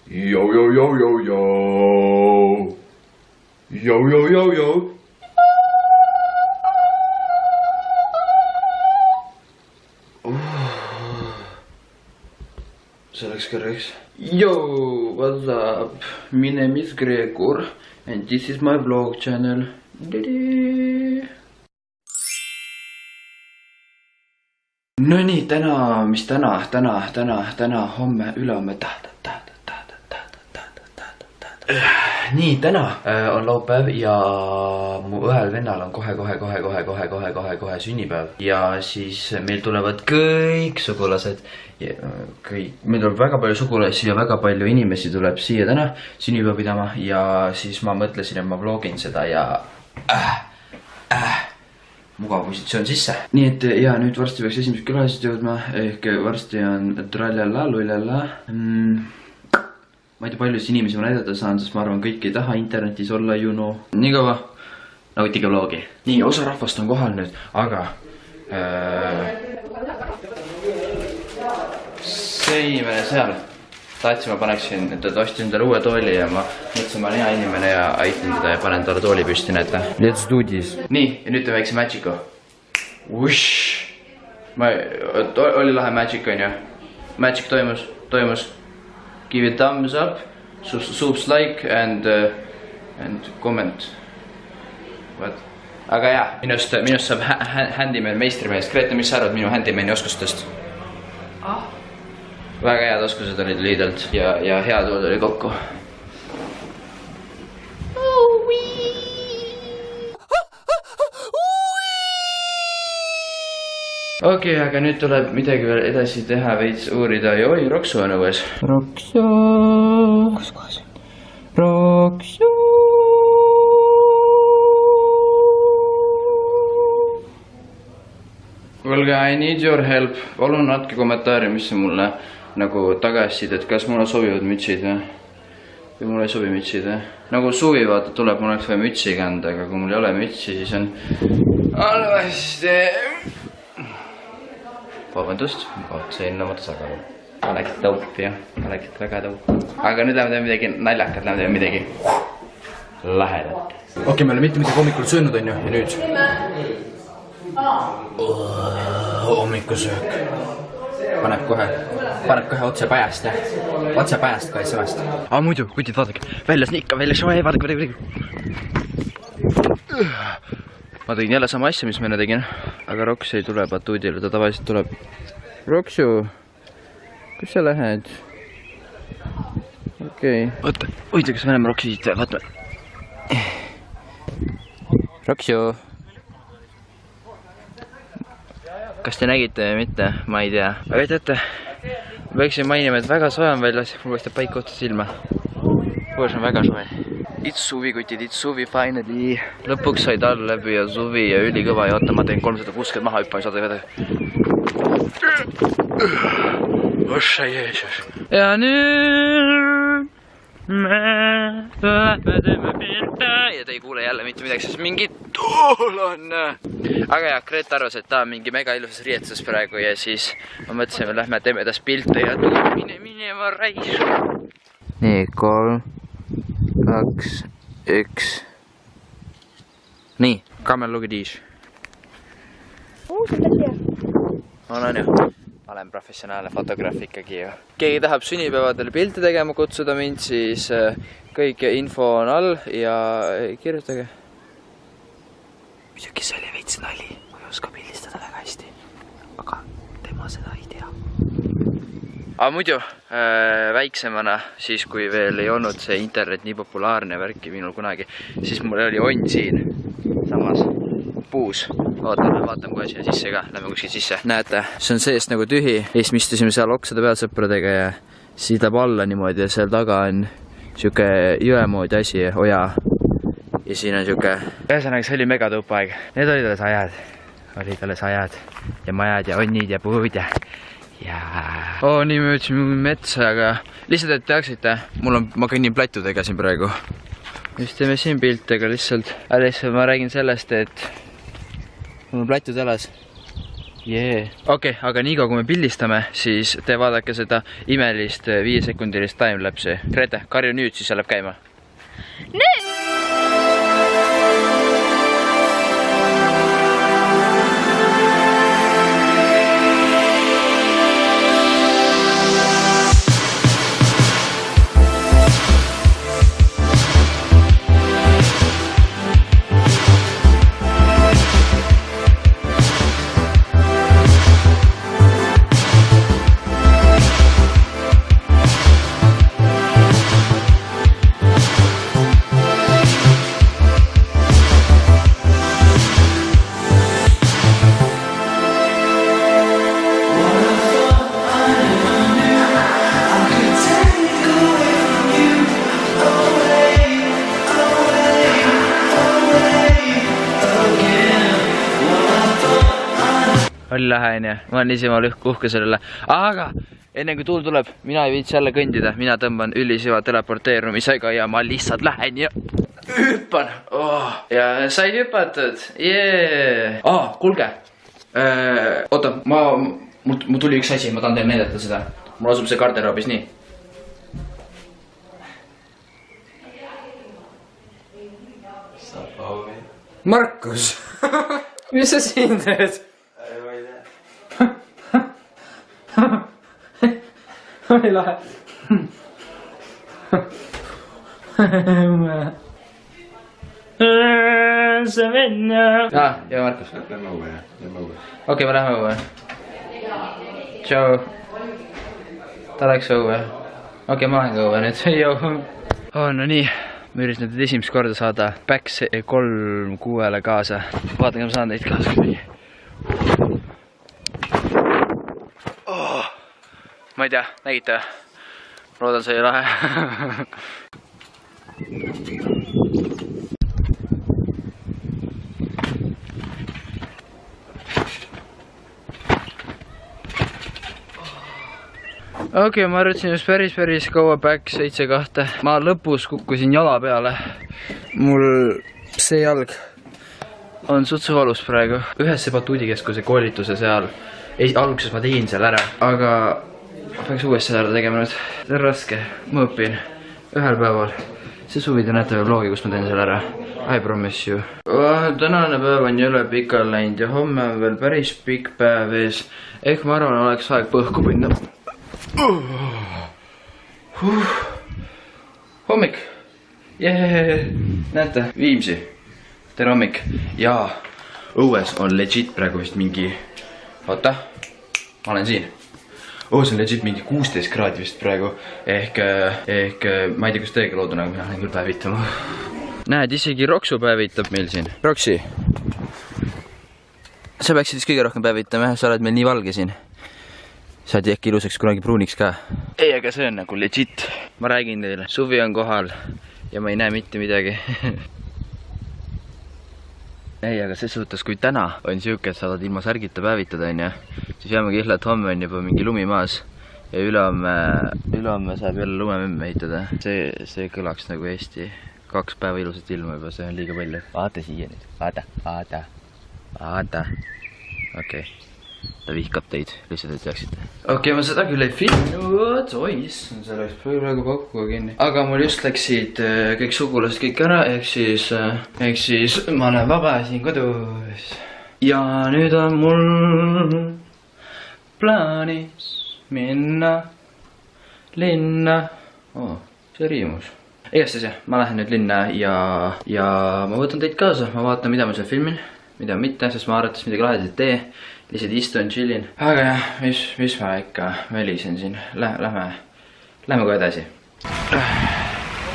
Yo, yo, yo, yo, yo. Yo, yo, yo, yo. See läks kõrgeks. Yo, what's up? My name is Gregor and this is my vlog channel. No nii, täna, homme, ülehomme, nii, täna on laupäev ja mu ühel vennal on kohe sünnipäev ja siis meil tulevad kõik sugulased ja meil tuleb väga palju sugulasi ja väga palju inimesi tuleb siia täna sünnipäeva pidama ja siis ma mõtlesin, et ma vlogin seda ja mugav positsioon sisse. Nii et ja nüüd varsti peaks esimesed külalised jõudma ehk varsti on trallala, lullala. Ma ei tea, paljus inimesi ma näidata saan, sest ma arvan, kõik ei taha internetis olla, you know. Nii kaua, nautige vlogi. Nii, osa rahvast on kohal nüüd, aga see inimene seal tahtsin, ma paneksin, et ta ostis endale uue tooli ja ma mõtlesin, ma olen hea inimene ja aitan teda ja panen talle tooli püsti, näete. Let's do this. Nii, ja nüüd teeme väikse magicu. Ush! Oli lahe magic, on ju? Magic toimus. Give it thumbs up, subs like and comment. What? Aga jaa, minust saab handyman meistrimees. Grete, mis sa arvad minu handymani oskustest? Väga head oskused olid liidalt ja hea tood oli kokku. Okei, aga nüüd tuleb midagi veel edasi teha, veits uurida ja oi, Roksu on õues. Roksu. Kus kohas on? Roksu. Kuulge, I need your help. Palun andke kommentaari, mis see mulle nagu tagasid, et kas mulle sobivad mütsid või mulle ei sobi mütsid. Nagu suvi vaata tuleb, mul oleks vaja mütsi kanda, aga kui mul ei ole mütsi, siis on halvasti. Vabandust, otsein oma tasakaalu. Oleksid tõup, jah. Oleksid väga tõup. Aga nüüd lähme teeme midagi naljakat, lähme teeme midagi lahedat. Okei, me oleme mitte midagi hommikul söönud, on ju, ja nüüd hommikusöök. Paneb kohe otse pajast, jah. Otse pajast kohe sõvast. Muidu, kutid, vaadake. Väljas nii ikka, väljas soe, vaadake. Ma tegin jälle sama asja, mis ma enne tegin. Aga Roks ei tule batuudile, ta tavaliselt tuleb. Roksu, kus sa lähed? Okei. Oota, kas me oleme Roksi siit, vaatame. Roksu. Kas te nägite või mitte? Ma ei tea. Aga teate, ma peaksin mainima, et väga soe on väljas, mul paistab paik kohta silma. Kuus on väga soe. It's suvi, kutid, it's suvi finally. Lõpuks sai tal läbi ja suvi ja ülikõva ja oota, ma teen 360 maha hüppan, saada vedada. Ossa Jeesus. Ja nüüd me teeme pilte ja te ei kuule jälle mitte midagi, sest mingi tuul on. Aga jah, Grete arvas, et ta on mingi mega ilusas riietuses praegu ja siis ma mõtlesin, et lähme teeme edasi pilte ja minema raisu. Nii, 3, 2, 1. Nii, kaamel lugi tiis. Olen ju. Ma olen professionaalne fotograaf ikkagi ju. Keegi tahab sünnipäevadel pilte tegema kutsuda mind, siis kõik info on all ja kirjutage. Muidugi see oli veits nali, ma ei oska pildistada väga hästi, aga tema seda ei tea. Aga muidu väiksemana, siis kui veel ei olnud see internet nii populaarne värki minul kunagi, siis mul oli onn siin samas puus. Vaatan kohe siia sisse ka, lähme kuskil sisse. Näete, see on seest nagu tühi. Eest me istusime seal oksade peal sõpradega ja siidab alla niimoodi ja seal taga on siuke jõe moodi asi, oja. Ja siin on siuke. Ühesõnaga, see oli mega tõupaeg. Need olid alles ajad ja majad ja onnid ja puud ja nii me jõudsime metsa, aga lihtsalt, et teaksite, ma kõnnin plattudega siin praegu. Just teeme siin piltega lihtsalt. Ma räägin sellest, et mul on platud jalas Okei, aga niikaua kui me pildistame, siis te vaadake seda imelist 5-sekundilist timelapsi. Grete, karju nüüd, siis see läheb käima. Nüüd! Oli lähe, onju. Ma olen ise uhke sellele. Aga enne kui tuul tuleb, mina ei viitsi jälle kõndida. Mina tõmban ülisiva teleporteerumisega ja ma lihtsalt lähen ja hüppan. Ja said hüpatud. Kuulge. Oota, mul tuli üks asi, ma tahan teile näidata seda. Mul asub see garderoobis nii. Markus, mis sa siin teed? Oli lahe. See venna. Ja Markus. Lähme õue. Okei, me lähme õue. Tšau. Ta läks õue. Okei, ma lähen ka õue nüüd. No nii, me üritan nüüd esimest korda saada Packs 3-6-le kaasa. Vaatan, ma saan neid kaasa. Ma ei tea, nägite? Loodan, see ei lahe. Okei, ma arvasin just päris kaua Packs 7-2. Ma lõpus kukkusin jala peale. Mul see jalg on sutsu valus praegu. Ühesse batuudikeskuse koolituse seal. Alguses ma tegin seal ära, aga peaks uuesti seda tegema nüüd. See on raske, ma õpin ühel päeval. See suvi te näete vlogi, kus ma teen selle ära. I promise you. Tänane päev on jõle pikal läinud ja homme on veel päris pikk päev ees. Ehk ma arvan, oleks aeg põhku pinna. Hommik. Näete, Viimsi. Tere hommik. Ja õues on legit praegu vist mingi... Oota, ma olen siin. Õues on legit mingi 16 kraadi vist praegu. Ehk ma ei tea, kus teiega loodun, aga mina olen küll päevitama. Näed, isegi Roksu päevitab meil siin. Roksi. Sa peaksid siis kõige rohkem päevitama, sa oled meil nii valge siin. Saad äkki ilusaks kunagi pruuniks ka. Ei, aga see on nagu legit. Ma räägin teile, suvi on kohal ja ma ei näe mitte midagi. Ei, aga ses suhtes, kui täna on siuke, et saad ilma särgita päevitada, siis jääme kihla, et homme on juba mingi lumi maas ja ülehomme saab jälle lumememme ehitada. See kõlaks nagu Eesti 2 päeva ilusat ilma juba, see on liiga palju. Vaata siia nüüd, vaata. Okei. Ta vihkab teid, lihtsalt et teaksite. Okei, ma seda küll ei filminud. Oi, issand, see läks praegu kokku kinni. Aga mul just läksid kõik sugulased kõik ära, ehk siis ma olen vaba siin kodus. Ja nüüd on mul plaanis minna linna. See riimus. Igastahes jah, ma lähen nüüd linna ja ma võtan teid kaasa. Ma vaatan, mida ma seal filmin, mida mitte, sest ma arvates midagi lahedat ei tee. Lihtsalt istun, chillin. Aga jah, mis ma ikka välisen siin. Lähme kohe edasi.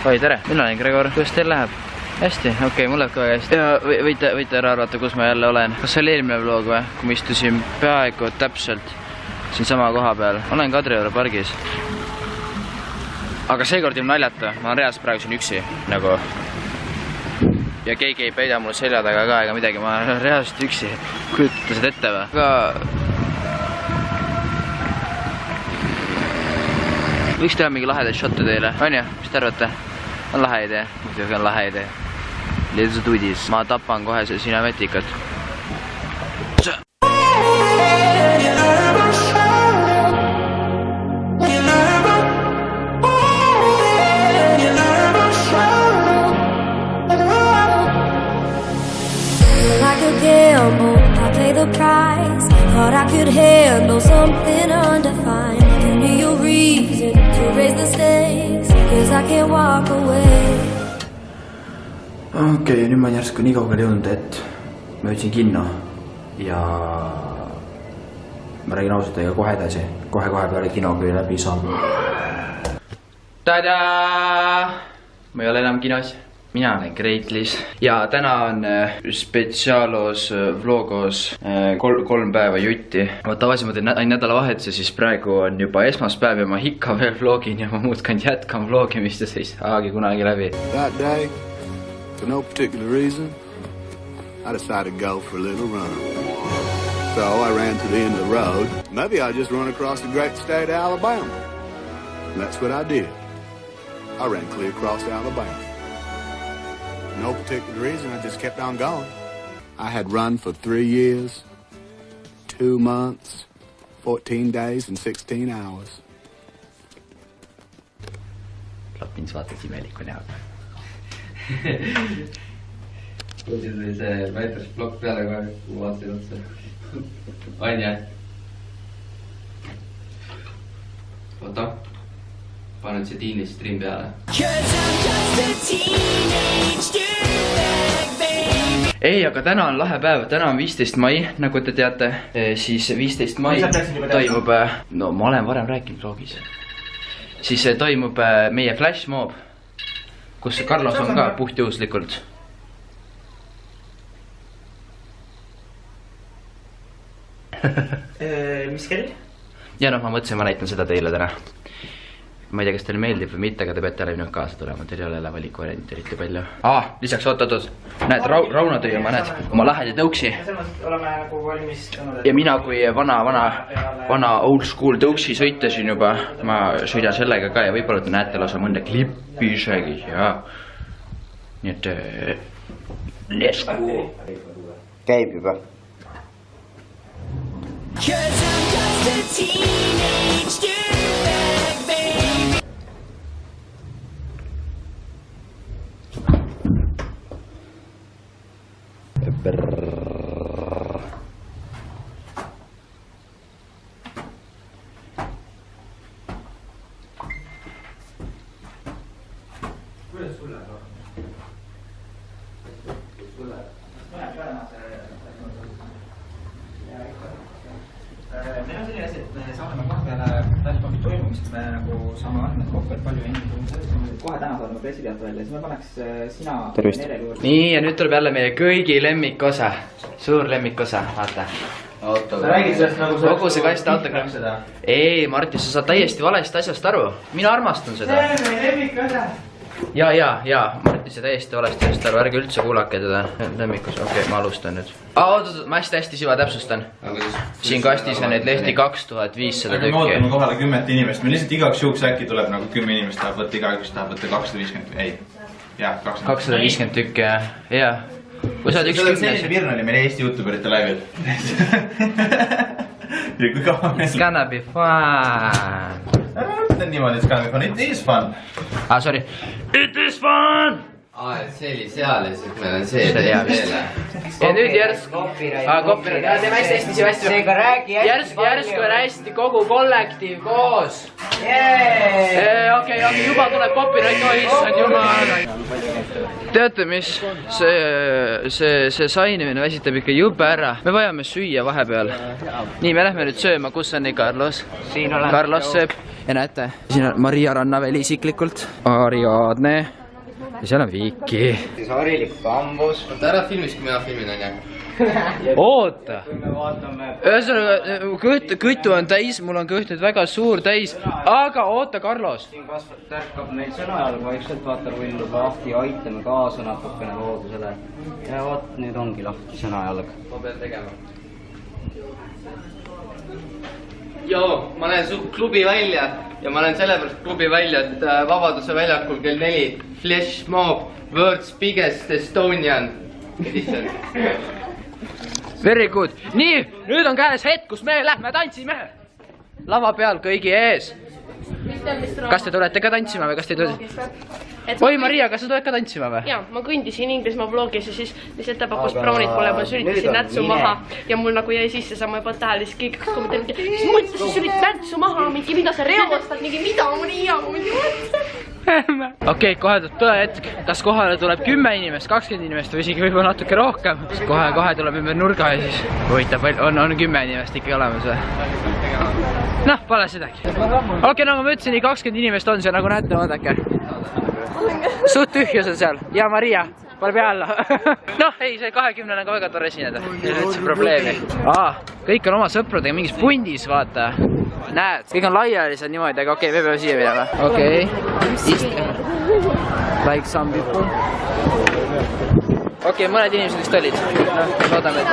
Oi, tere, mina olen Gregor. Kuidas teil läheb? Hästi, okei, mul läheb ka hästi. Ja võite ära arvata, kus ma jälle olen. Kas see oli eelmine vlog või? Kui ma istusin peaaegu täpselt siin sama koha peal. Olen Kadrioru pargis. Aga seekord ilma naljata. Ma olen reaalselt praegu siin üksi. Nagu... Ja keegi ei peida mul selja taga ka ega midagi, ma olen reaalselt üksi. Kujutate seda ette või? Aga... Võiks teha mingi lahedaid shotte teile, on ju? Mis te arvate? On lahe idee? Muidugi on lahe idee. Let's do this. Ma tapan kohe see sinametikat. could handle something undefined. Give me a reason to raise the stakes, cause I can't walk away. Okei, nüüd ma olen järsku nii kaugele jõudnud, et ma jõudsin kinno ja ma räägin ausalt teiega kohe edasi. Kohe peale kino, kui läbi saab. Tada! Ma ei ole enam kinos. Mina olen Greatlis ja täna on spetsiaalos vlogos 3 päeva jutti. Ma tavaliselt teen nädalavahetuse, siis praegu on juba esmaspäev ja ma ikka veel vlogin ja ma muudkond jätkan vlogimist ja see ei saagi kunagi läbi. That day, for no particular reason, I decided to go for a little run. So I ran to the end of the road. Maybe I just run across the great state of Alabama. And that's what I did. I ran clear across Alabama. No particular reason, I just kept on going. I had run for 3 years, 2 months, 14 days and 16 hours. Lapins vaatas imeliku näoga. Kuulsin tuli see väitas blokk peale kohe, kui vaatasin otsa. Anja. Oota. Panen see Tiini stream peale. Ei, aga täna on lahe päev, täna on 15. mai, nagu te teate, siis 15. mai toimub, no ma olen varem rääkinud vlogis, siis toimub meie flashmob, kus Carlos on ka puhtjuhuslikult. Mis kell? Ja noh, ma mõtlesin, ma näitan seda teile täna. Ma ei tea, kas teile meeldib või mitte, aga te peate ära minuga kaasa tulema, teil ei ole valikuvarianti eriti palju. Lisaks oot. Näed, Rauno tõi oma, näed, oma lahede tõuksi. Oleme nagu valmis. Ja mina kui vana old school tõuksi sõitasin juba, ma sõidan sellega ka ja võib-olla te näete lausa mõnda klippi isegi, ja. Nii et, let's go. Käib juba. Cause I'm just a teenage dirtbag, baby. Kuidas sulle on? Meil on selline asi, et me saame kohe peale Tallinna toimumist, me nagu saame andmed kokku, et palju inimesi kohe täna saadame pressiteat välja, siis me paneks sina Nereli juurde. Nii, ja nüüd tuleb jälle meie kõigi lemmikosa, suur lemmikosa, vaata. Sa räägid sellest nagu kogu see kast autogramm. Ei, Martin, sa saad täiesti valesti asjast aru. Mina armastan seda. See on meie lemmikosa. Ja, Martin, see täiesti valesti asjast aru. Ärge üldse kuulake teda lemmikosa. Okei, ma alustan nüüd. Oot, ma hästi siva täpsustan. Siin kastis on neid lehti 2500 tükki. Aga me ootame kohale 10 inimest. Meil lihtsalt igaks juhuks äkki tuleb nagu 10 inimest tahab võtta, igaüks tahab võtta 250. Ei, jah, 250 tükki, jah. Kui sa oled üks 10. Sellise Virn oli meil Eesti YouTuberite laivil. Ja kui kaua meil... It's gonna be fun. Ära mõtlen niimoodi, it's gonna be fun. It is fun. Sorry. It is fun! Et see oli seal ja siis meil on see teele. Ja nüüd järsku. Copyright. Teeme hästi siia hästi. Järsku on hästi kogu kollektiiv koos. Okei, juba tuleb copyright. Issand jumal. Teate mis? See sainimine väsitab ikka jube ära. Me vajame süüa vahepeal. Nii, me lähme nüüd sööma. Kus on nii Carlos? Siin olen. Carlos sööb. Ja näete, siin on Maria Rannaväli isiklikult. Ariadne. Ja seal on Viki. Siis harilik bambus. Oota, ära filmis, kui mina filmin on jah. Oota. Ühesõnaga, kõtu on täis, mul on kõht nüüd väga suur täis. Aga oota, Carlos. Siin tärkab meil sõnajalg vaikselt, vaata rullub lahti ja aitame kaasa natukene loodusele. Ja vaat, nüüd ongi lahti sõnajalg. Ma pean tegema. Joo, ma lähen su klubi välja ja ma lähen sellepärast klubi välja, et Vabaduse väljakul kell 4 Flash Mob World's Biggest Estonian Edition. Very good. Nii, nüüd on käes hetk, kus me lähme tantsime. Lava peal kõigi ees. kas te tulete ka tantsima või kas te tulete? Oi Maria, kas sa tuled ka tantsima või? Jaa, ma kõndisin Inglismaa vlogis ja siis ette pakkus brownid mulle, ma sülitasin nätsu maha ja mul nagu jäi sisse, sa ma juba tähele, siis kõik kommenteeriti, mis mõttes sa sülit nätsu maha, mingi mida sa reostad, mingi mida mu nii hea, mingi Okei, kohe tuleb hetk, kas kohale tuleb 10 inimest, 20 inimest või isegi võib-olla natuke rohkem. Kohe tuleb ümber nurga ja siis huvitav, on 10 inimest ikka olemas või? Noh, pole sedagi. Okei, nagu ma ütlesin, nii 20 inimest on see, nagu näete, vaadake. Suht tühjus on seal. Ja Maria, pane pea alla. Noh, ei, see 20 on ka väga tore esineda. Ei ole üldse probleemi. Kõik on oma sõprudega mingis pundis, vaata. Näed, kõik on laialised niimoodi, aga okei, me peame siia minema. Okei. Like some people. Okei, mõned inimesed vist olid. Loodame, et...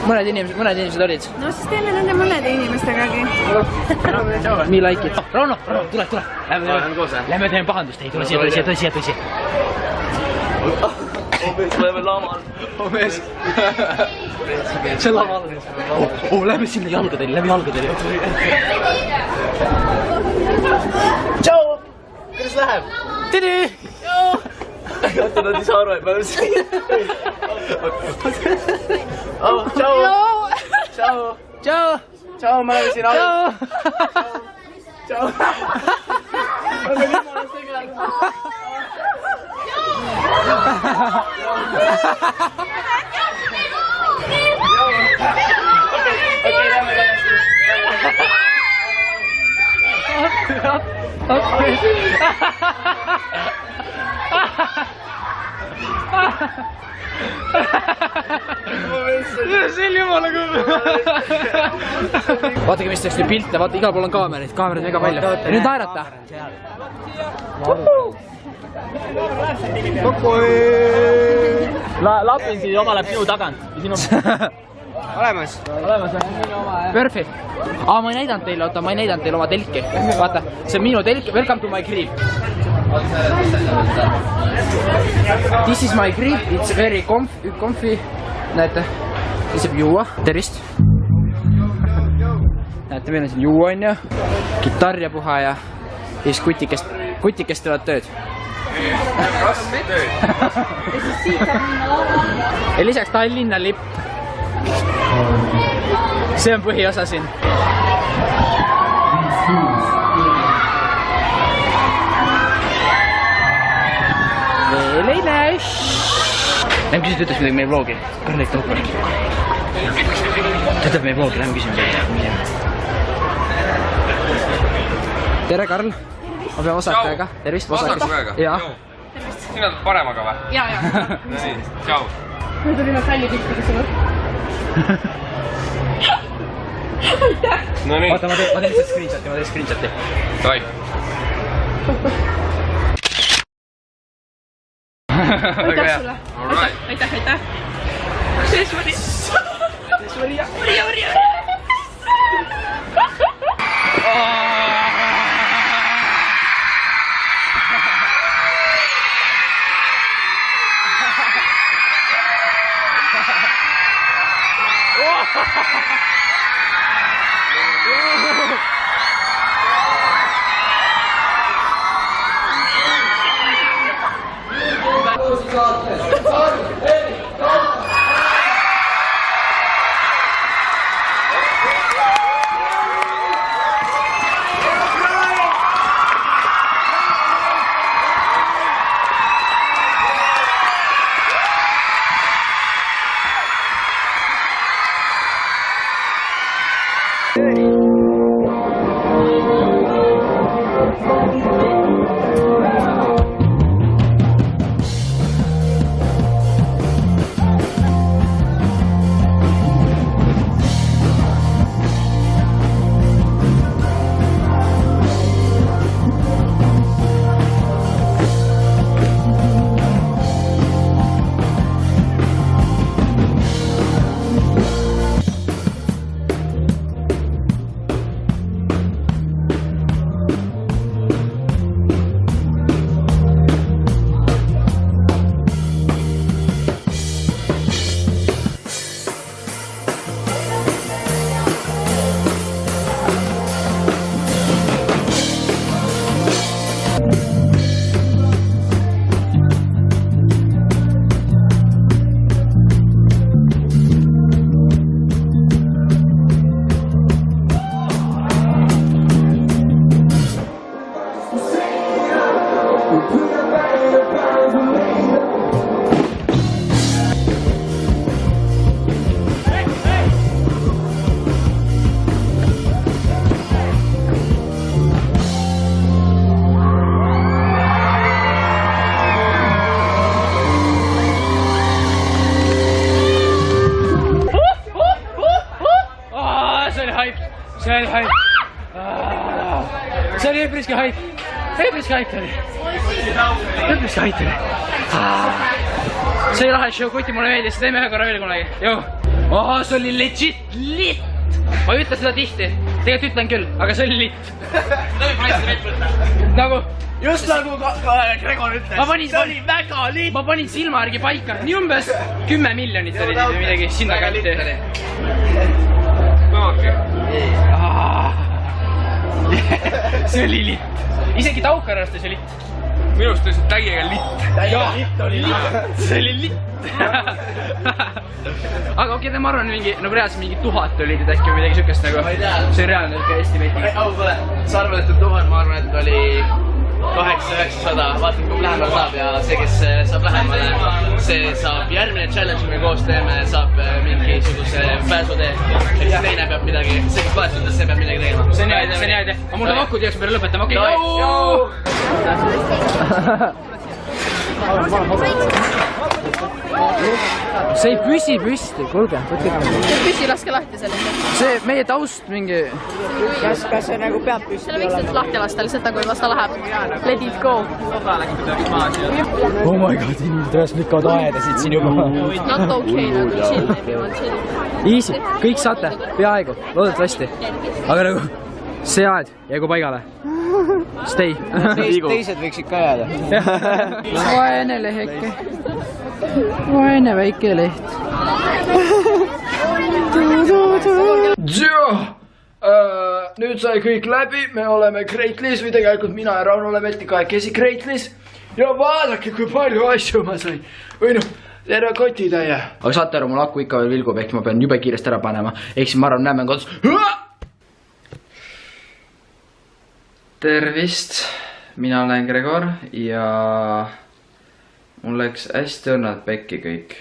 Mõned inimesed olid. No siis teeme nende mõnede inimestegagi. Me like it. Rauno, tule. Lähme teeme pahandust. Ei, tule siia. Oleme laamal. Mees. See laamal. Lähme sinna jalgadele, Tšau! Kuidas läheb? Tiri! Oota, nad ei saa aru, et me oleme siin. Tšau, me oleme siin aru. Tšau. Ma olen jumala seganud. Okei, lähme tagasi. See on jumala kuule. Vaadake, mis tehti pilte, vaata, igal pool on kaamerid mega palju. Ja nüüd naerata. Lapin siin oma läheb sinu tagant. Olemas. Perfect. Ma ei näidanud teile, oota, ma ei näidanud teile oma telki. Vaata, see on minu telk, welcome to my crib. This is my crib, it's very comfy. Näete, siis saab juua, tervist. Näete, meil on siin juua on ju, kitarr ja puha ja siis kutikest teevad tööd. Ja lisaks Tallinna lipp. See on põhiosa siin. Veel ei näe. Lähme küsin, ütles midagi meie vlogi. Karlik Toopar. Ta ütleb meie vlogi, lähme küsin midagi. Tere, Karl. Ma pean Vasakuga. Tervist, Vasakuga. Jaa. Sina oled paremaga või? Jaa. No nii, tšau. Me tulime sallipiltidega sulle. No nii. Oota, ma teen lihtsalt screenshoti. Davai. Aitäh sulle. Aitäh. Sees Maria. see oli üpriski hait oli. See oli lahe show, Kuti mulle meeldis, teeme ühe korra veel kunagi. See oli legit lit. Ma ei ütle seda tihti, tegelikult ütlen küll, aga see oli lit. Nagu just nagu Gregor ütles, see oli väga lit. Ma panin silmajärgi paika, nii umbes 10 miljonit oli või midagi sinna kanti. See oli lit. Isegi Taukar arvestas ju lit. Minust oli see täiega lit. See oli lit. Aga okei, ma arvan mingi, no reaalselt mingi 1000 olid äkki või midagi siukest nagu. See on reaalne Eesti meeting. Sa arvad, et 1000, ma arvan, et oli 800-900, vaatame kui lähemale saab ja see, kes saab lähemale, see saab järgmine challenge, me koos teeme, saab mingisuguse pääsutee. Ehk teine peab midagi, see kes pääsudes, see peab midagi tegema. See on hea idee. Aga mul on kokku, teaks peale lõpetama, okei. See ei püsi püsti, kuulge. Püsi, laske lahti selle. See meie taust mingi... Kas see nagu peab püsti selle võiks nüüd lahti lasta, lihtsalt nagu las ta läheb. Let it go. Oh my god, inimesed ühes lükkavad aedasid siin juba. Not okay, nagu chill, everyone chill. Easy, kõik saate, peaaegu, loodetavasti. Aga nagu see aed jäägu paigale. Stay. Teised võiksid ka jääda. Vaene leheke. Vaene väike leht. Nüüd sai kõik läbi, me oleme Greatlis või tegelikult mina ja Rauno oleme kahekesi Greatlis. Ja vaadake, kui palju asju ma sain. Või noh, terve kotitäie. Aga saate aru, mul aku ikka veel vilgub, ehk ma pean jube kiiresti ära panema. Ehk siis ma arvan, näeme kodus. Tervist, mina olen Gregor ja mul läks hästi õnnad pekki kõik.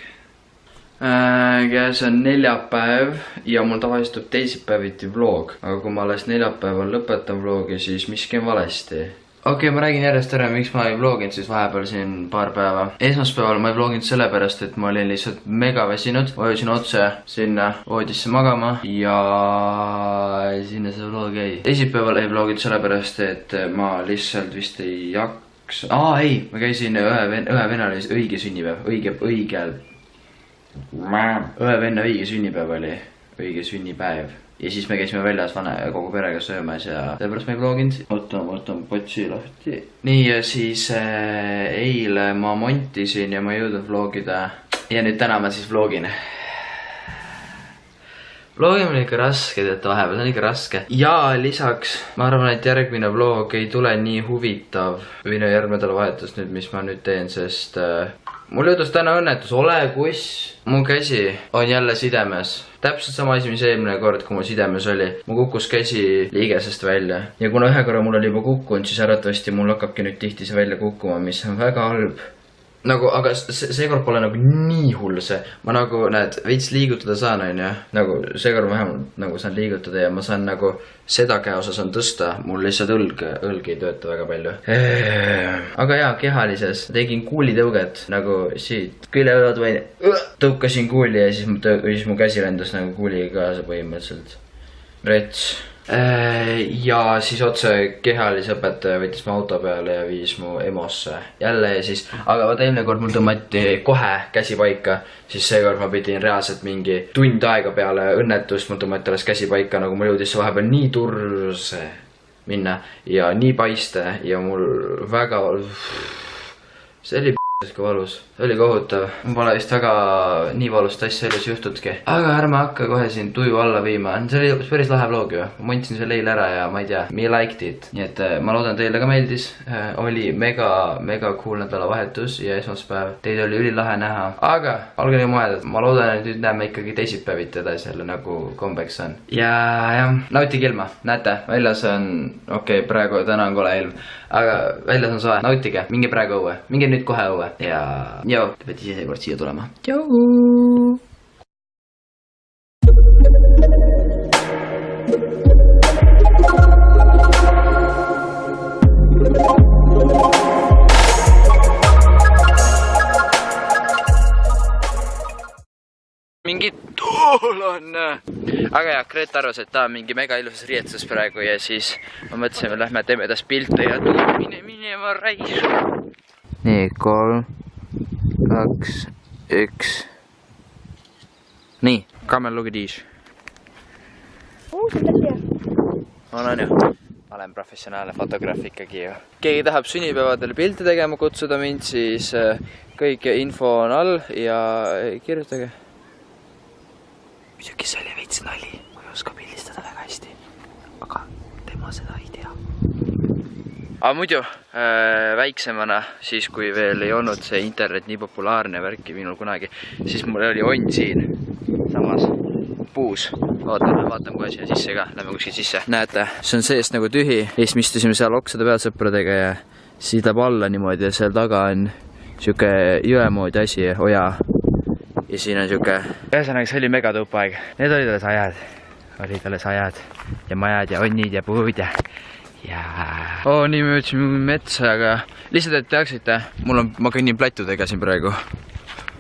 Käes on neljapäev ja mul tavaliselt tuleb teisipäeviti vlog, aga kui ma alles neljapäeval lõpetan vlogi, siis miski on valesti. Okei, ma räägin järjest ära, miks ma ei vloginud siis vahepeal siin paar päeva. Esmaspäeval ma ei vloginud sellepärast, et ma olin lihtsalt mega väsinud. Ma jõudsin otse sinna voodisse magama ja sinna see vlog jäi. Teisipäeval ei vloginud sellepärast, et ma lihtsalt vist ei jaksa. Ei, ma käisin ühe venna õige sünnipäev, ühe venna õige sünnipäev oli, õige sünnipäev. Ja siis me käisime väljas kogu perega söömas ja sellepärast ma ei vloginud. Võtan potsi lahti. Nii ja siis eile ma montisin ja ma ei jõudnud vlogida. Ja nüüd täna ma siis vlogin. Vlogimine on ikka raske, teate vahepeal, see on ikka raske. Ja lisaks, ma arvan, et järgmine vlog ei tule nii huvitav. Või järgmine nädalavahetus nüüd, mis ma nüüd teen, sest mul juhtus täna õnnetus, ole kus. Mu käsi on jälle sidemes. Täpselt sama asi, mis eelmine kord, kui mu sidemes oli. Mu kukkus käsi liigesest välja. Ja kuna ühe korra mul oli juba kukkunud, siis arvatavasti mul hakkabki nüüd tihti see välja kukkuma, mis on väga halb. Nagu, aga seekord pole nagu nii hull see. Ma nagu, näed, veits liigutada saan, on ju. Nagu, seekord vähemalt nagu saan liigutada ja ma saan nagu seda käe osas on tõsta. Mul lihtsalt õlg ei tööta väga palju. Aga jaa, kehalises. Tegin kuulitõuget nagu siit küljeõlad või tõukasin kuuli ja siis mu käsi lendas nagu kuuliga kaasa põhimõtteliselt. Rets. Ja siis otse kehalisõpetaja võttis mu auto peale ja viis mu EMO-sse jälle ja siis, aga vaata eelmine kord mul tõmmati kohe käsi paika, siis seekord ma pidin reaalselt mingi tund aega peale õnnetust, mul tõmmati alles käsi paika, nagu mul jõudis see vahepeal nii turse minna ja nii paiste ja mul väga, see oli kui valus, see oli kohutav, mul pole vist väga nii valust asja elus juhtudki, aga ärme hakka kohe siin tuju alla viima, see oli päris lahe vlog ju, ma mõntsin selle eile ära ja ma ei tea, me liked it, nii et ma loodan teile ka meeldis, oli mega cool nädalavahetus ja esmaspäev, teid oli ülilahe näha, aga olge nii mõeldud, ma loodan, et nüüd näeme ikkagi teisipäeviti edasi jälle nagu kombeks on ja jah, nautige ilma, näete, väljas on, okei, praegu täna on kole ilm, aga väljas on soe, nautige, minge praegu õue, minge nüüd kohe õue ja joo, te peate ise kord siia tulema. Joo! mingi tuul on. aga jah, Grete arvas, et ta on mingi mega ilusas riietuses praegu ja siis ma mõtlesin, et lähme teeme tast pilte ja tuleb minema raisu. Nii, 3, 2, 1. Nii, kaamel lugediis. Olen ju. Ma olen professionaalne fotograaf ikkagi ju. Keegi tahab sünnipäevadel pilte tegema kutsuda mind, siis kõik info on all ja kirjutage. Muidugi see oli veits nali, ma ei oska pildistada väga hästi, aga tema seda ei tea. Aga muidu väiksemana, siis kui veel ei olnud see internet nii populaarne värki minul kunagi, siis mul oli onn siin samas puus. Vaatan kohe siia sisse ka, lähme kuskil sisse. Näete, see on seest nagu tühi. Siis me istusime seal oksade peal sõpradega ja siis läheb alla niimoodi ja seal taga on siuke jõe moodi asi, oja. Ja siin on siuke... Ühesõnaga, see oli mega tõupaeg. Need olid alles ajad. Olid alles ajad ja majad ja onnid ja puud ja... nii me jõudsime metsa, aga lihtsalt, et teaksite, ma kõnnin plätudega siin praegu.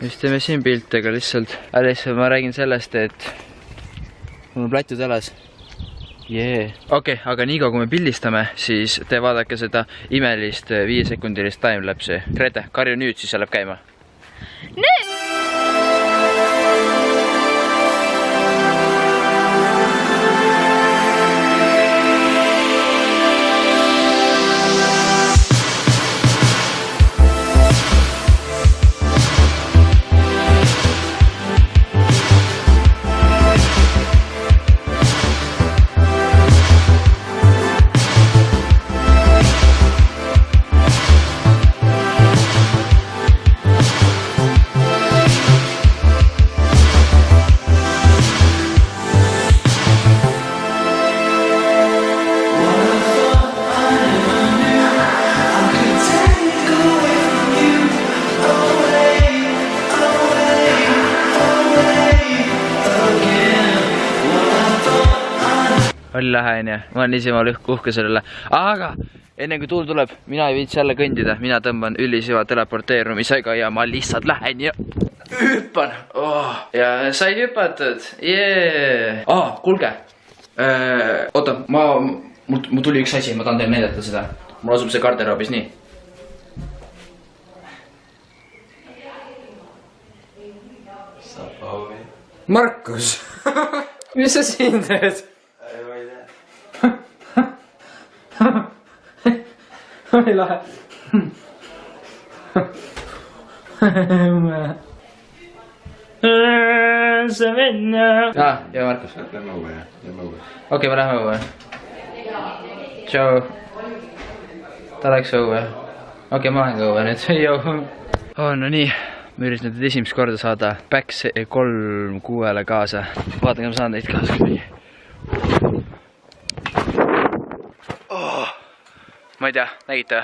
Just teeme siin piltega lihtsalt. Lihtsalt ma räägin sellest, et mul on plätud jalas. Okei, aga niikaua kui me pildistame, siis te vaadake seda imelist 5-sekundilist timelapsi. Grete, karju nüüd, siis see läheb käima. Nüüd! Oli lähe, onju. Ma olen ise uhke sellele. Aga enne kui tuul tuleb, mina ei viitsi jälle kõndida. Mina tõmban ülisiva teleporteerumisega ja ma lihtsalt lähen ja hüppan. Ja said hüpatud. Kuulge. Oota, mul tuli üks asi, ma tahan teile näidata seda. Mul asub see garderoobis nii. Markus, mis sa siin teed? Oli lahe. See venna. Ja Markus. Lähme õue. Okei, me lähme õue. Tšau. Ta läks õue. Okei, ma lähen ka õue nüüd. No nii, ma üritan nüüd esimest korda saada Päks 3-6-le kaasa. Vaatan, kui ma saan neid kaasa. Ma ei tea, nägite?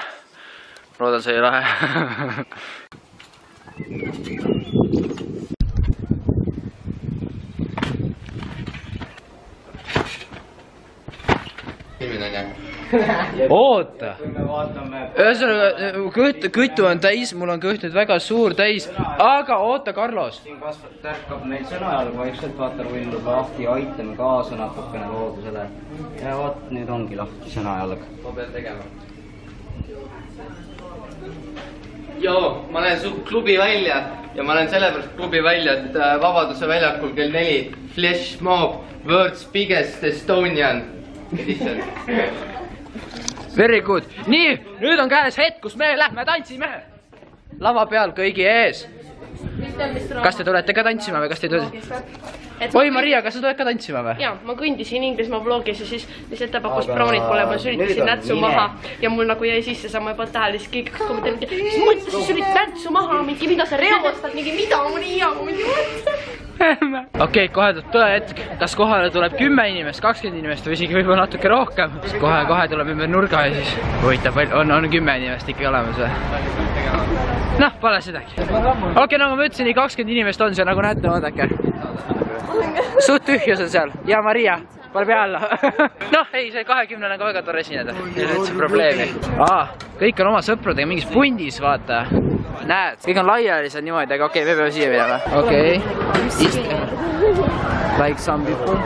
Loodan, see ei lahe. Oota! Ühesõnaga, kõtu on täis, mul on kõht nüüd väga suur täis, aga oota, Carlos! Siin tärkab meil sõnajalg vaikselt, vaata, rullub lahti, aitame kaasa natukene loodusele. Ja vaat, nüüd ongi lahti sõnajalg. Ma pean tegema. Ma lähen su klubi välja ja ma lähen sellepärast klubi välja, et Vabaduse väljakul kell 4 Flash Mob, World's Biggest Estonian Edition. Very good. Nii, nüüd on käes hetk, kus me lähme tantsime. Lava peal kõigi ees. Kas te tulete ka tantsima või kas te tulete? Oi, Maria, kas sa tuled ka tantsima või? Jaa, ma kõndisin Inglismaa vlogis ja siis lihtsalt ta pakkus brownid mulle, ma sülitasin nätsu maha ja mul nagu jäi sisse, sa ma juba tähele, siis kõik kommenteeriti, mis mõttes sa sülit nätsu maha, mingi mida sa reostad, mingi mida Maria, mingi mõttes. Okei, kohe tuleb tõe hetk, kas kohale tuleb 10 inimest, 20 inimest või isegi võib-olla natuke rohkem. Kohe tuleb ümber nurga ja siis huvitav, on 10 inimest ikka olemas või? Noh, pole sedagi. Okei, nagu ma ütlesin, nii 20 inimest on see, nagu näete, vaadake. Suht tühjus on seal. Ja Maria, pane pea alla. Noh, ei, see 20 on ka väga tore esineda. Ei ole üldse probleemi. Kõik on oma sõpradega mingis pundis, vaata. Näed, kõik on laiali seal niimoodi, aga okei, me peame siia minema. Okei. Like some people.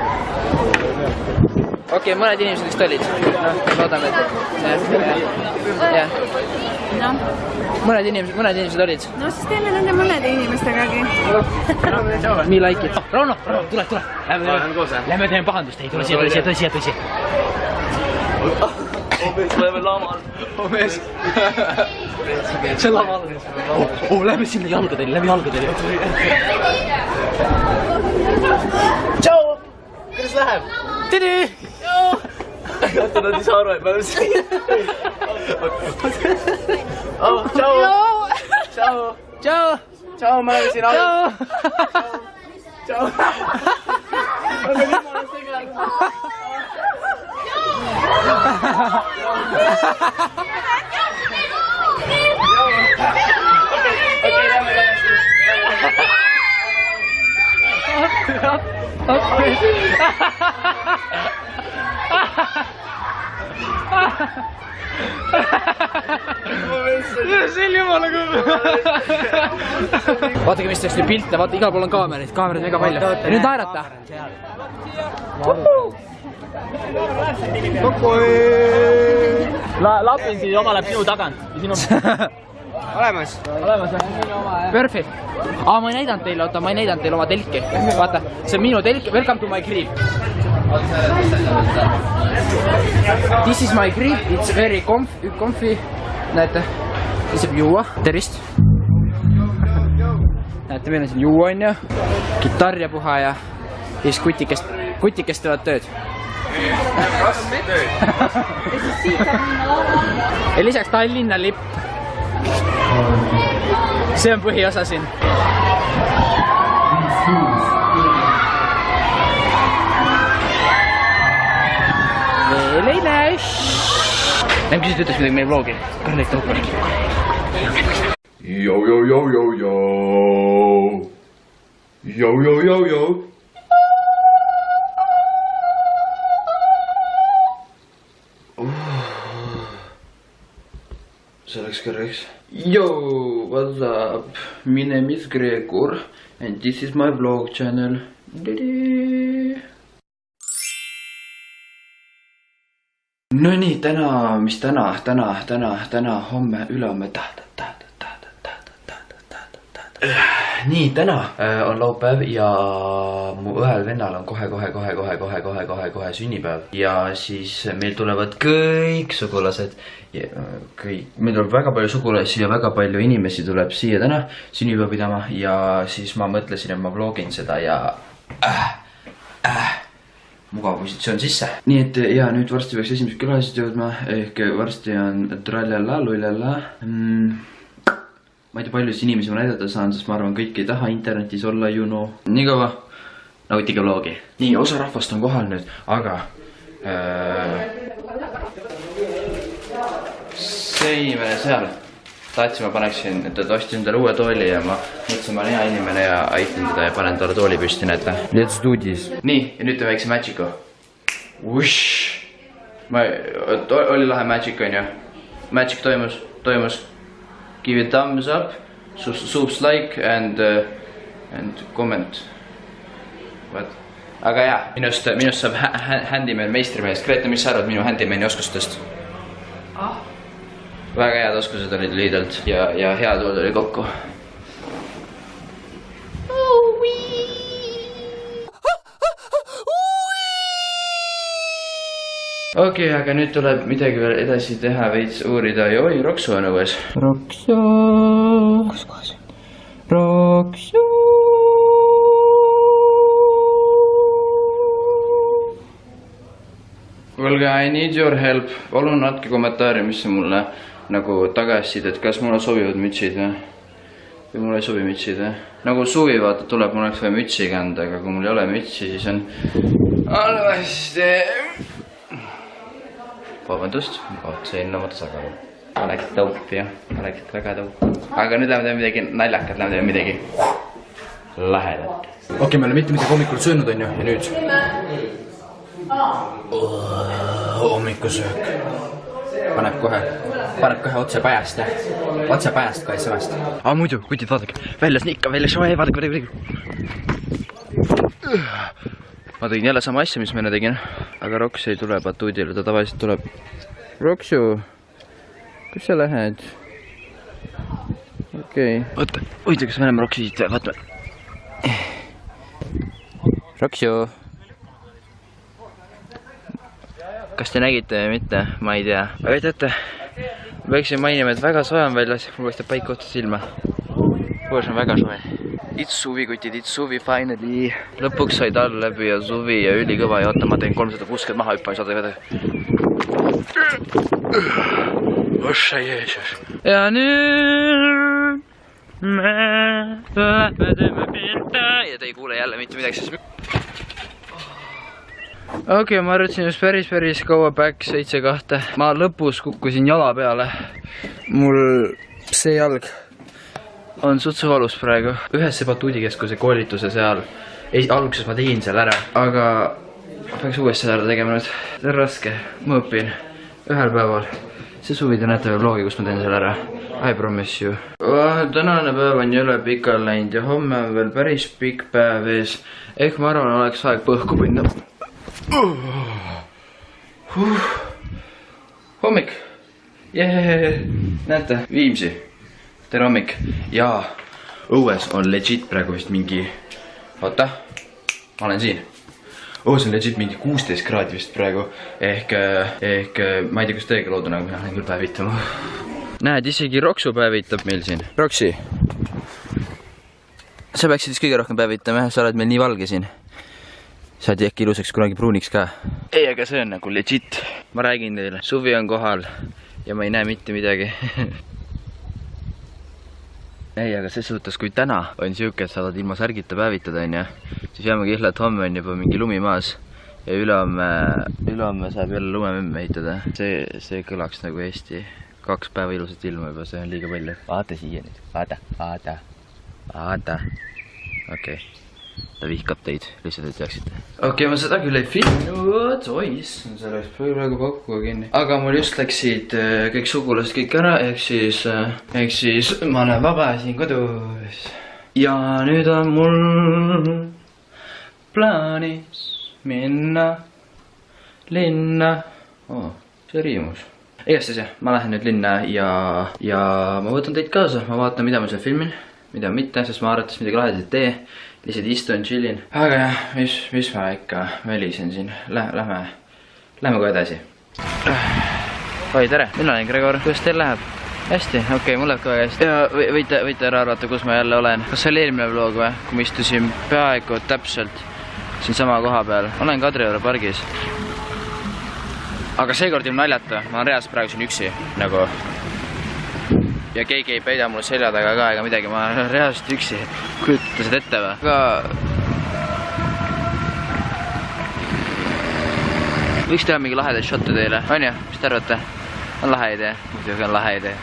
Okei, mõned inimesed vist olid. Loodame, et... Jah. Mõned inimesed olid. No siis teeme nende mõnede inimestegagi. Me like it. Rauno, tule. Lähme teeme pahandust. Ei, tule siia. Oleme laamal. Mees. See laamal. Lähme sinna jalgadele. Tšau! Kuidas läheb? Tidi! Oota, nad ei saa aru, et me oleme siin. Tšau, me oleme siin aru. Tšau. Aga jumala seganud. Okei, lähme tagasi. See on jumala kõva. Vaatake, mis tehti pilte, vaata, igal pool on kaamerid mega palju. Ja nüüd naerata. Lapin siin oma läheb sinu tagant. Olemas. Perfect. Ma ei näidanud teile, oota, ma ei näidanud teile oma telki. Vaata, see on minu telk. Welcome to my crib. This is my crib, it's very comfy. Näete, siis saab juua. Tervist. Näete, meil on siin juua, on ju. Kitarr ja puha ja siis kutikest teevad tööd. Ja lisaks Tallinna lipp. See on põhiosa siin. Veel ei näe. Lähme küsit ütles midagi meie vlogi. Karlik tõukar. Yo. See läks kõrgeks. Yo, what's up? My name is Gregor and this is my vlog channel. No nii, täna, homme, ülehomme, Nii, täna on laupäev ja mu õel vennal on kohe sünnipäev. Ja siis meil tulevad kõik sugulased. Meil tuleb väga palju sugulasi ja väga palju inimesi tuleb siia täna sünnipäeva pidama. Ja siis ma mõtlesin, et ma vlogin seda ja mugav positsioon sisse. Nii et ja nüüd varsti peaks esimesed külalised jõudma. Ehk varsti on trallala, lullala. Ma ei tea, paljus inimesi ma näidata saan, sest ma arvan, kõik ei taha internetis olla, you know. Nii kaua, nautige vlogi. Nii, osa rahvast on kohal nüüd, aga see inimene seal, tahtsin ma paneksin, et ostsin talle uue tooli ja ma mõtlesin, ma olen hea inimene ja aitan teda ja panen talle tooli püsti, näete. Let's do this. Nii, ja nüüd teeme väikse magicu. Ush! Oli lahe magic, on ju? Magic toimus. Give it thumbs up, subs like and comment. What? Aga jaa, minust saab handyman meistrimees. Grete, mis sa arvad minu handymani oskustest? Väga head oskused olid liidalt ja hea tood oli kokku. Okei, aga nüüd tuleb midagi veel edasi teha, veits uurida ja oi, Roksu on õues. Roksu. Kus kohas? Roksu. Kuulge, I need your help. Palun andke kommentaari, mis see mulle nagu tagasid, et kas mulle sobivad mütsid või mulle ei sobi mütsid. Nagu suvi vaata tuleb, mul oleks vaja mütsi kanda, aga kui mul ei ole mütsi, siis on halvasti. Vabandust, kaotsasin oma tasakaalu. Oleksid tõup, jah. Oleksid väga tõup. Aga nüüd lähme teeme midagi naljakat, lähme teeme midagi lahedat. Okei, me oleme mitte midagi hommikul söönud, on ju, ja nüüd hommikusöök. Paneb kohe otse päjast, otse päjast kohe sõmast. Muidu, kutid, vaadake, väljas nii ikka, väljas, vaadake. ma tegin jälle sama asja, mis ma enne tegin. Aga Roks ei tule batuudile, ta tavaliselt tuleb. Roksu, kus sa lähed? Okei. Oota, hoida, kas me oleme Roksi siit veel, vaatame. Roksu. Kas te nägite või mitte? Ma ei tea. Aga teate, peaksin mainima, et väga soe on väljas. Mul paistab päike otsa silma. Koos on väga soe. It's suvi, kutid, it's suvi finally. Lõpuks sai tal läbi ja suvi ja ülikõva ja oota, ma teen 360 maha hüppa ja saada vedada. Ossa Jeesus. Ja nüüd me teeme pilta ja te ei kuule jälle mitte midagi, sest okei, ma arvasin just päris kaua back 7-2. Ma lõpus kukkusin jala peale. Mul see jalg on sutsu valus praegu. Ühes batuudikeskuse koolituse seal. Alguses ma tegin seal ära, aga ma peaks uuesti seda tegema nüüd. See on raske, ma õpin ühel päeval. See suvi te näete veel vlogi, kus ma teen selle ära. I promise you. Tänane päev on jõle pikal läinud ja homme on veel päris pikk päev ees. Ehk ma arvan, oleks aeg põhku minna. Hommik. Näete, Viimsi. Tere hommik. Jaa, õues on legit praegu vist mingi... Oota, ma olen siin. Õues on legit mingi 16 kraadi vist praegu. Ehk ma ei tea, kus teiega loodun, aga mina olen küll päevitama. Näed, isegi Roksu päevitab meil siin. Roksi. Sa peaksid siis kõige rohkem päevitama, sa oled meil nii valge siin. Sa oled äkki ilusaks kunagi pruuniks ka. Ei, aga see on nagu legit. Ma räägin teile, suvi on kohal ja ma ei näe mitte midagi. Ei, aga ses suhtes, kui täna on siuke, et saadad ilma särgita päevitada, siis jääme kihla, et homme on juba mingi lumi maas ja ülehomme saab jälle lumememme ehitada. See kõlaks nagu Eesti 2 päeva ilusat ilma juba, see on liiga palju. Vaata siia nüüd, vaata. Okei. Ta vihkab teid, lihtsalt et teaksite. Okei, ma seda küll ei filminud. Oi, issand, see läks praegu kokku kinni. Aga mul just läksid kõik sugulased kõik ära, ehk siis ma olen vaba siin kodus. Ja nüüd on mul plaanis minna linna. See riimus. Igastahes jah, ma lähen nüüd linna ja ma võtan teid kaasa. Ma vaatan, mida ma seal filmin, mida mitte, sest ma arvates midagi lahedat ei tee. Lihtsalt istun, chillin. Aga jah, mis ma ikka välisen siin. Lähme kohe edasi. Oi, tere, mina olen Gregor. Kuidas teil läheb? Hästi, okei, mul läheb ka väga hästi. Ja võite ära arvata, kus ma jälle olen. Kas see oli eelmine vlog või? Kui ma istusin peaaegu täpselt siin sama koha peal. Olen Kadrioru pargis. Aga seekord ilma naljata. Ma olen reaalselt praegu siin üksi. Nagu... Ja keegi ei peida mul selja taga ka ega midagi, ma olen reaalselt üksi. Kujutate seda ette või? Aga... Võiks teha mingi lahedaid shotte teile, on ju? Mis te arvate? On lahe idee? Muidugi on lahe idee.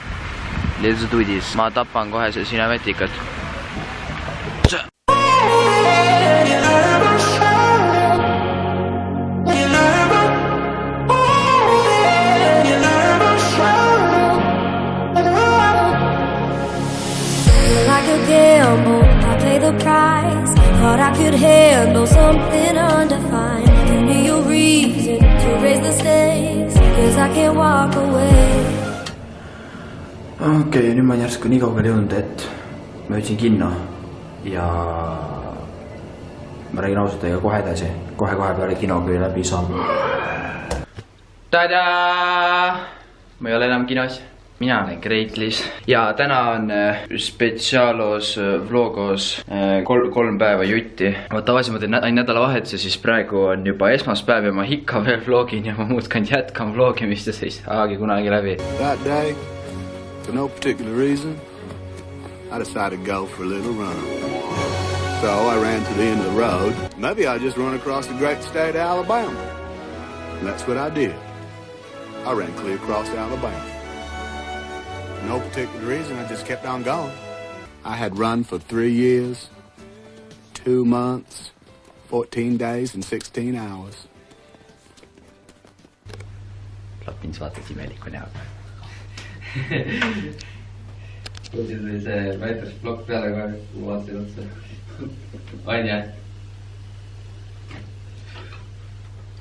Let's do this. Ma tapan kohe see sinematikat. I pay the price. Thought I could handle something undefined. Give me a reason to raise the stakes, cause I can't walk away. Okei, nüüd ma olen järsku nii kaugele jõudnud, et ma jõudsin kinno ja ma räägin ausalt teiega kohe edasi. Kohe peale kino, kui läbi saab. Tada! Ma ei ole enam kinos. Mina olen Greitlis ja täna on spetsiaalos vlogos 3 päeva jutti. Ma tavaliselt teen nädalavahetuse, siis praegu on juba esmaspäev ja ma ikka veel vlogin ja ma muudkond jätkan vlogimist ja see ei saagi kunagi läbi. That day, for no particular reason, I decided to go for a little run. So I ran to the end of the road. Maybe I just run across the great state of Alabama. And that's what I did. I ran clear across Alabama. No particular reason, I just kept on going. I had run for 3 years, 2 months, 14 days and 16 hours. Lapins vaatas imeliku näoga. Kuulsin see väitas blokk peale kohe, kui vaatasin otsa. On jah?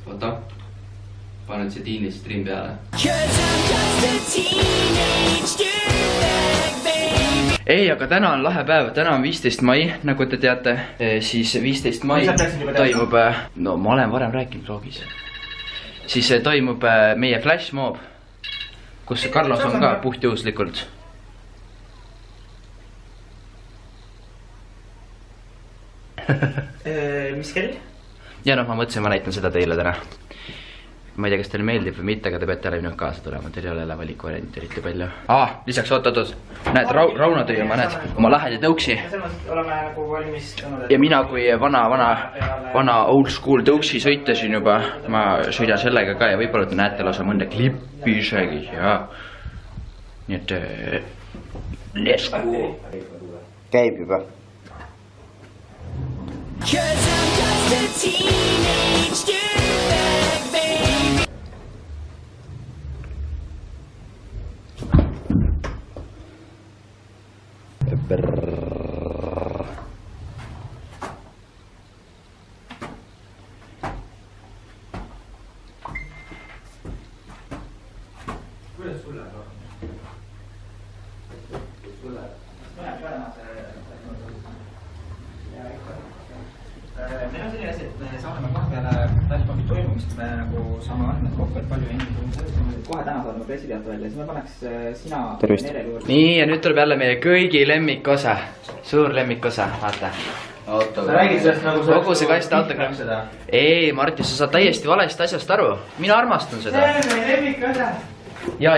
oota, panen see Tiini stream peale. Ei, aga täna on lahe päev, täna on 15. mai, nagu te teate, siis 15. mai toimub, no ma olen varem rääkinud vlogis, siis toimub meie flashmob, kus Carlos on ka puhtjuhuslikult. Mis kell? Ja noh, ma mõtlesin, ma näitan seda teile täna. Ma ei tea, kas teile meeldib või mitte, aga te peate ära nüüd kaasa tulema, teil ei ole jälle valikuvarianti eriti palju. Lisaks oot. Näed, Rauno tõi oma, näed, oma lahedi tõuksi. Ja mina kui vana old school tõuksi sõitasin juba, ma sõidan sellega ka ja võib-olla te näete lausa mõnda klippi isegi ja nii et let's go. Käib juba. Kuidas sulle on? Meil on selline asi, et me saame kohe peale Tallinna toimumist, me nagu saame andmed kokku, et palju inimesi kohe täna saadame pressiteate välja, siis me paneks sina Merele juurde. Nii, ja nüüd tuleb jälle meie kõigi lemmikosa, suur lemmikosa, vaata. Sa räägid sellest nagu kogu see kast autogramm. Ei, Martin, sa saad täiesti valesti asjast aru. Mina armastan seda. See on meie lemmikosa. Ja,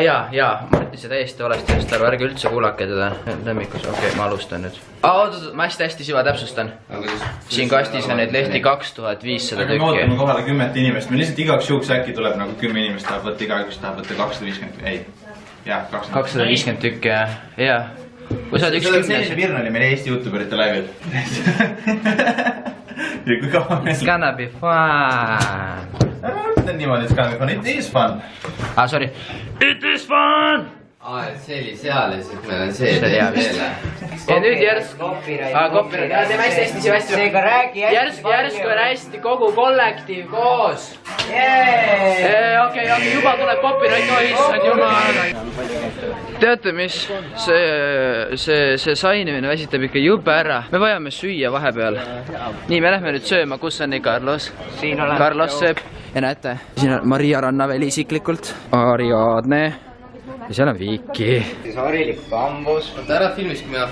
Martin, see täiesti valesti asjast aru. Ärge üldse kuulake teda. Lemmikosa, okei, ma alustan nüüd. Oot, ma hästi siva täpsustan. Siin kastis on neid lehti 2500 tükki. Me ootame kohale 10 inimest. Me lihtsalt igaks juhuks äkki tuleb nagu 10 inimest tahab võtta, igaüks tahab võtta 250, ei. Jah, 250 tükki, jah. Kui sa oled üks 10. Sellise Pirn oli meil Eesti YouTuberite laivil. Ja kui kaua meil... It's gonna be fun. Ära mõtlen niimoodi, it's gonna be fun. It is fun. Sorry. It is fun! Et see oli seal ja siis meil on see teele. Ja nüüd järsku teeme hästi järsku on hästi kogu kollektiiv koos. Okei, juba tuleb copyright, issand jumal. Teate mis, see sainimine väsitab ikka jube ära. Me vajame süüa vahepeal. Nii, me lähme nüüd sööma, kus on nii Carlos? Carlos sööb ja näete, siin on Maria Rannaväli isiklikult, Ariadne. Ja seal on Viki. Siis harilik kambus. Oota ära filmis, kui mina